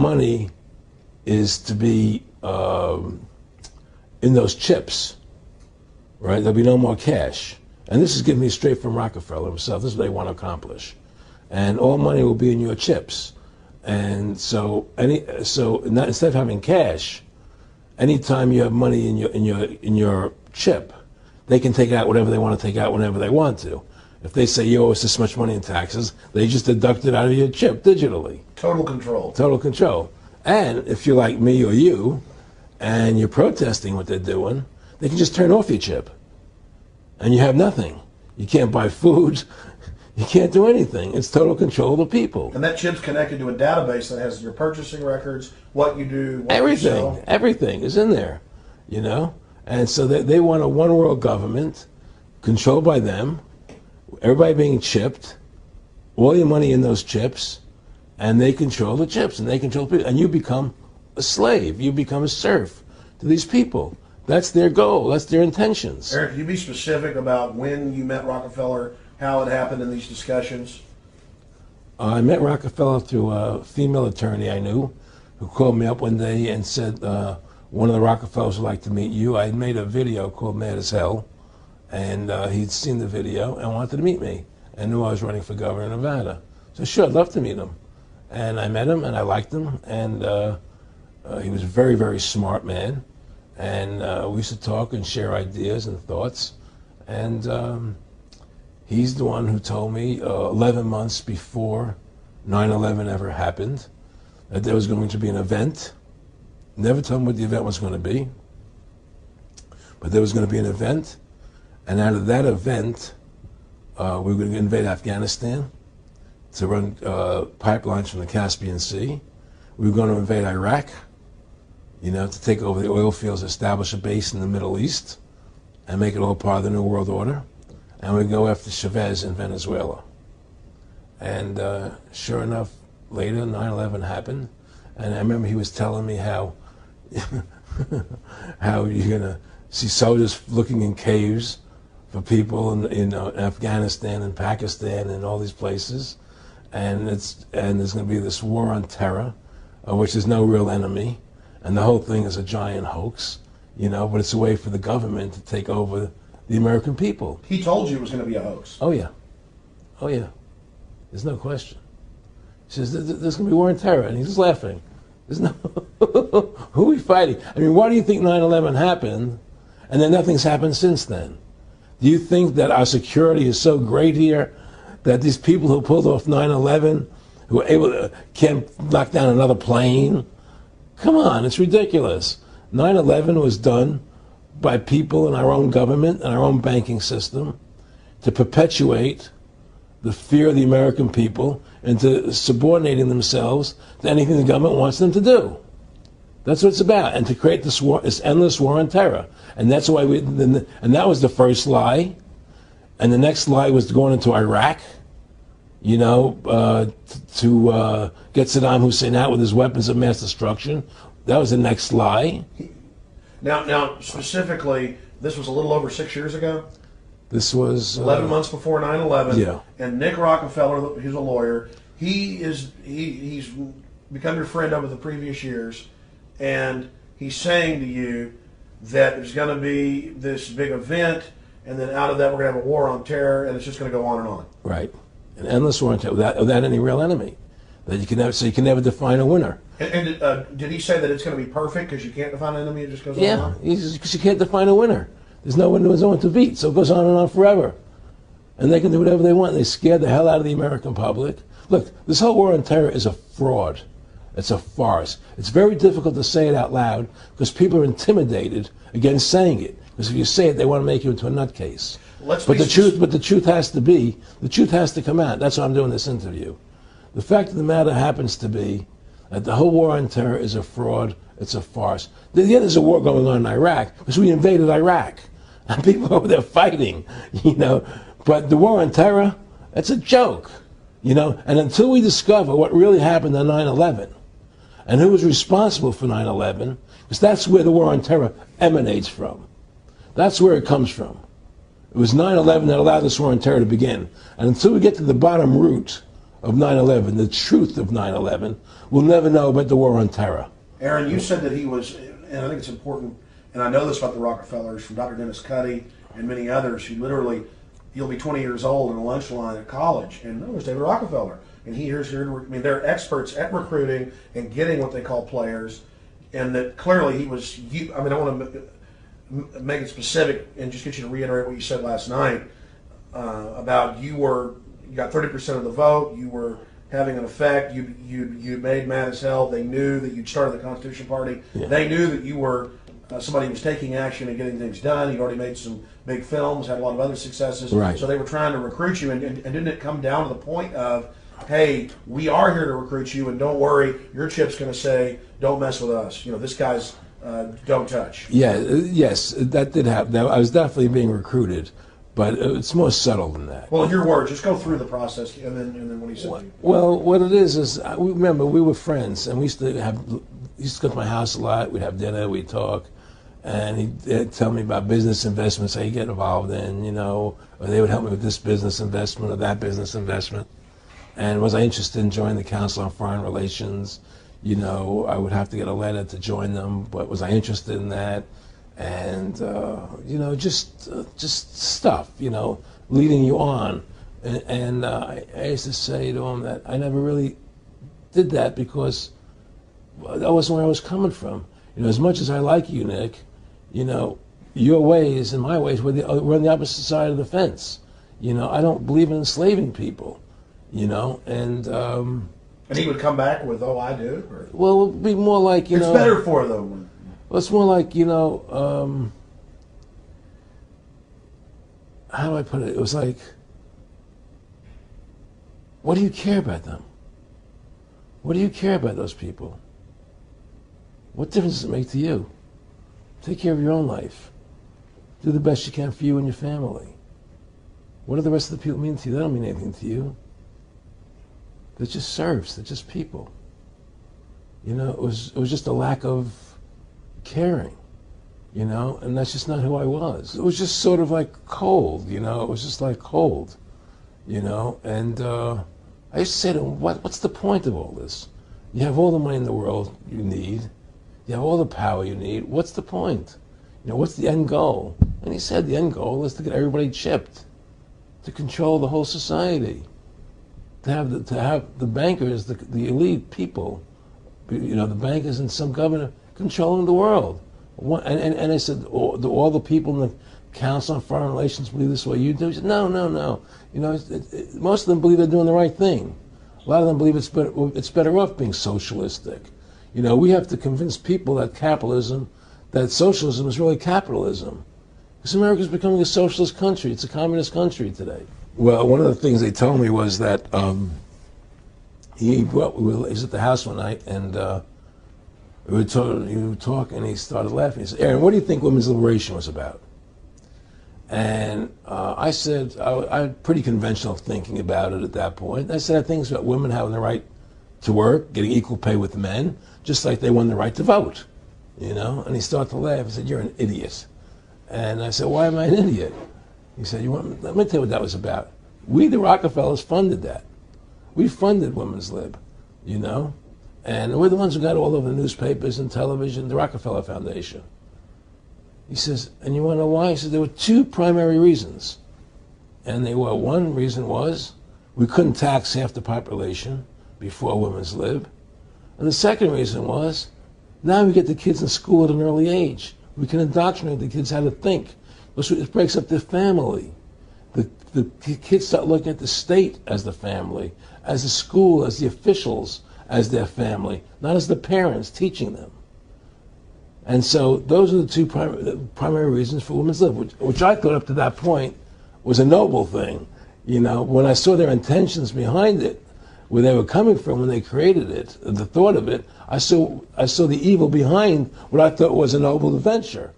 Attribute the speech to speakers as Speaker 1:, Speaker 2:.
Speaker 1: money is to be in those chips, right? There'll be no more cash. And this is giving me straight from Rockefeller himself. This is what they want to accomplish. And all money will be in your chips. And so instead of having cash, anytime you have money in your chip, they can take out whatever they want to take out whenever they want to. If they say you owe us this much money in taxes, they just deduct it out of your chip digitally.
Speaker 2: Total control.
Speaker 1: Total control. And if you're like me or you, and you're protesting what they're doing, they can just turn off your chip. And you have nothing. You can't buy food. You can't do anything. It's total control of the people.
Speaker 2: And that chip's connected to a database that has your purchasing records, what you do, what
Speaker 1: everything,
Speaker 2: you sell.
Speaker 1: Everything is in there, you know? And so they want a one world government controlled by them, everybody being chipped, all your money in those chips, and they control the chips, and they control people. And you become a slave. You become a serf to these people. That's their goal. That's their intentions.
Speaker 2: Eric, can you be specific about when you met Rockefeller, how it happened in these discussions?
Speaker 1: I met Rockefeller through a female attorney I knew who called me up one day and said, one of the Rockefellers would like to meet you. I had made a video called Mad as Hell, and he'd seen the video and wanted to meet me and knew I was running for governor of Nevada. So sure, I'd love to meet him. And I met him and I liked him, and he was a very, very smart man. And we used to talk and share ideas and thoughts. And he's the one who told me 11 months before 9/11 ever happened that there was going to be an event. Never told him what the event was going to be, but there was going to be an event. And out of that event, we were going to invade Afghanistan to run pipelines from the Caspian Sea. We were going to invade Iraq, you know, to take over the oil fields, establish a base in the Middle East, and make it all part of the New World Order. And we'd go after Chavez in Venezuela. And sure enough, later 9/11 happened. And I remember he was telling me how how you're going to see soldiers looking in caves for people in Afghanistan and Pakistan and all these places. And there's going to be this war on terror, which is no real enemy. And the whole thing is a giant hoax, you know, but it's a way for the government to take over the American people.
Speaker 2: He told you it was going to be a hoax.
Speaker 1: Oh, yeah. Oh, yeah. There's no question. He says, there's going to be war on terror. And he's just laughing. There's no... Who are we fighting? I mean, why do you think 9/11 happened and then nothing's happened since then? Do you think that our security is so great here that these people who pulled off 9/11, who were able to, can't knock down another plane? Come on, it's ridiculous. 9/11 was done by people in our own government and our own banking system to perpetuate the fear of the American people and to subordinating themselves to anything the government wants them to do. That's what it's about, and to create this war, this endless war on terror. And that's why and that was the first lie. And the next lie was going into Iraq, you know, to get Saddam Hussein out with his weapons of mass destruction. That was the next lie.
Speaker 2: Now, specifically, this was a little over 6 years ago.
Speaker 1: This was
Speaker 2: 11 months before 9/11.
Speaker 1: Yeah.
Speaker 2: And Nick Rockefeller, he's a lawyer. He's become your friend over the previous years, and he's saying to you that there's going to be this big event, and then out of that we're going to have a war on terror, and it's just going to go on and on. Right.
Speaker 1: An endless war on terror without any real enemy. That you can never, so you can never define a winner.
Speaker 2: And did he say that it's going to be perfect because you can't define an enemy? It just goes on and on?
Speaker 1: Yeah, because you can't define a winner. There's no one to beat, so it goes on and on forever. And they can do whatever they want. They scare the hell out of the American public. Look, this whole war on terror is a fraud. It's a farce. It's very difficult to say it out loud because people are intimidated against saying it. Because if you say it, they want to make you into a nutcase. But the truth has to come out. That's why I'm doing this interview. The fact of the matter happens to be that the whole war on terror is a fraud. It's a farce. Yeah, there's a war going on in Iraq because we invaded Iraq. And people over there fighting, you know. But the war on terror, it's a joke, you know. And until we discover what really happened on 9/11 and who was responsible for 9/11, because that's where the war on terror emanates from. That's where it comes from. It was 9/11 that allowed this war on terror to begin. And until we get to the bottom root of 9/11, the truth of 9/11, we'll never know about the war on terror.
Speaker 2: Aaron, you said that he was, and I think it's important, and I know this about the Rockefellers from Dr. Dennis Cuddy and many others who literally, you'll be 20 years old in a lunch line at college, and there's David Rockefeller. And here's here. I mean, they're experts at recruiting and getting what they call players, and that clearly he was. I mean, I want to make it specific and just get you to reiterate what you said last night about you got 30% of the vote. You were having an effect. You made mad as hell. They knew that you'd started the Constitution Party. Yeah. They knew that you were somebody who was taking action and getting things done. You'd already made some big films, had a lot of other successes.
Speaker 1: Right.
Speaker 2: So they were trying to recruit you, and didn't it come down to the point of, hey, we are here to recruit you, and don't worry, your chip's going to say, don't mess with us. You know, this guy's don't touch.
Speaker 1: Yeah, yes, that did happen. I was definitely being recruited, but it's more subtle than that.
Speaker 2: Well, in your words, just go through the process, and then what he said.
Speaker 1: Well, what it is remember, we were friends, and we used to go to my house a lot. We'd have dinner, we'd talk, and he'd tell me about business investments that he'd get involved in, you know, or they would help me with this business investment or that business investment. And was I interested in joining the Council on Foreign Relations? You know, I would have to get a letter to join them, but was I interested in that? And, you know, just stuff, you know, leading you on. And I used to say to him that I never really did that because that wasn't where I was coming from. You know, as much as I like you, Nick, you know, your ways and my ways, we're on the opposite side of the fence. You know, I don't believe in enslaving people. You know, and
Speaker 2: he would come back with, "Oh, I do." Or?
Speaker 1: Well, it would be more like
Speaker 2: it's better for them.
Speaker 1: Well, it's more like, you know, how do I put it? It was like, what do you care about them? What do you care about those people? What difference does it make to you? Take care of your own life. Do the best you can for you and your family. What do the rest of the people mean to you? They don't mean anything to you. They're just serfs. They're just people. You know, it was just a lack of caring, you know, and that's just not who I was. It was just sort of like cold, you know. It was just like cold, you know. And I used to say to him, what's the point of all this? You have all the money in the world you need. You have all the power you need. What's the point? You know, what's the end goal? And he said the end goal is to get everybody chipped, to control the whole society. To have the bankers, the elite people, you know, the bankers and some governor controlling the world. And I said, all the people in the Council on Foreign Relations believe this way you do? He said, no. You know, most of them believe they're doing the right thing. A lot of them believe it's better off being socialistic. You know, we have to convince people that socialism is really capitalism. Because America's becoming a socialist country. It's a communist country today. Well, one of the things they told me was that he was at the house one night, and we were talking, and he started laughing. He said, "Aaron, what do you think women's liberation was about?" And I said, I had pretty conventional thinking about it at that point. I said, I think it's about women having the right to work, getting equal pay with men, just like they won the right to vote, you know? And he started to laugh. He said, "You're an idiot." And I said, "Why am I an idiot?" He said, let me tell you what that was about. We, the Rockefellers, funded that. We funded Women's Lib, you know? And we're the ones who got all over the newspapers and television, the Rockefeller Foundation. He says, and you want to know why? He said, there were two primary reasons. And one reason was we couldn't tax half the population before Women's Lib. And the second reason was now we get the kids in school at an early age. We can indoctrinate the kids how to think. It breaks up their family. The kids start looking at the state as the family, as the school, as the officials, as their family, not as the parents teaching them. And so those are the two primary reasons for Women's Lib, which I thought up to that point was a noble thing. You know, when I saw their intentions behind it, where they were coming from when they created it, the thought of it, I saw the evil behind what I thought was a noble adventure.